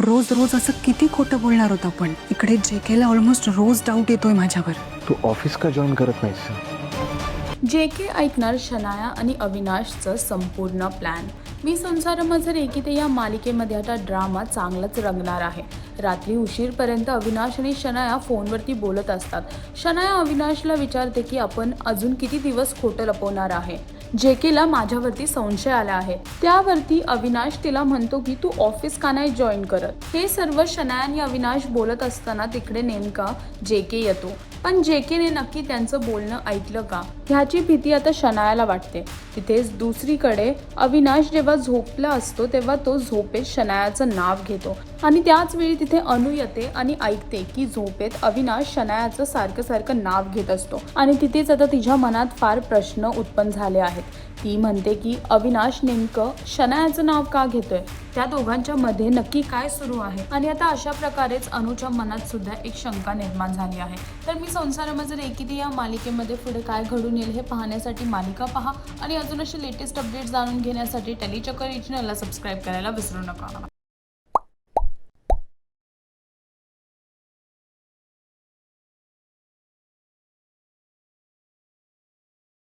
रोज रोज असं किती खोटं बोलणार होत आपण. इकडे जेकेला ऑलमोस्ट रोज डाऊट येतोय माझ्यावर. तू ऑफिस का जॉईन करत नाहीस? JK ऐकणार शनाया आणि अविनाशचं संपूर्ण प्लॅन. मी संसारमझर एकीते या मालिकेमध्ये आता ड्रामा चांगलाच रंगणार आहे. रात्री उशीरपर्यंत अविनाश आणि शनाया फोनवरती बोलत असतात. शनाया अविनाशला विचारते की आपण अजून किती दिवस खोटं लपवणार आहे. JKला माझ्यावरती संशय आला आहे. त्यावरती अविनाश तिला म्हणतो की तू ऑफिस का नाही जॉईन करत. हे सर्व शनाया आणि अविनाश बोलत असताना तिकडे नेमका JK येतो. पण JKने नक्की त्यांचं बोलणं ऐकलं का ह्याची भीती आता शनायाला वाटते. तिथेच दुसरीकडे अविनाश जेव्हा झोपला असतो तेव्हा तो झोपेत शनायाचं नाव घेतो आणि त्याच वेळी तिथे अनु येते आणि ऐकते की झोपेत अविनाश शनायाचं सारखं सारखं नाव घेत असतो आणि तिथेच आता तिच्या मनात फार प्रश्न उत्पन्न झाले आहेत. ती म्हणते की अविनाश नेमकं शनायाचं नाव का घेतोय, त्या दोघांच्या मध्ये नक्की काय सुरू आहे. आणि आता अशा प्रकारेच अनुच्या मनात सुद्धा एक शंका निर्माण झाली आहे. तर मी संसारमझर एकीते या मालिकेमध्ये पुढे काय घडून येईल हे पाहण्यासाठी मालिका पहा आणि अजून असे लेटेस्ट अपडेट्स जाणून घेण्यासाठी टेलीचक्कर या चॅनलला सबस्क्राईब करायला विसरू नका.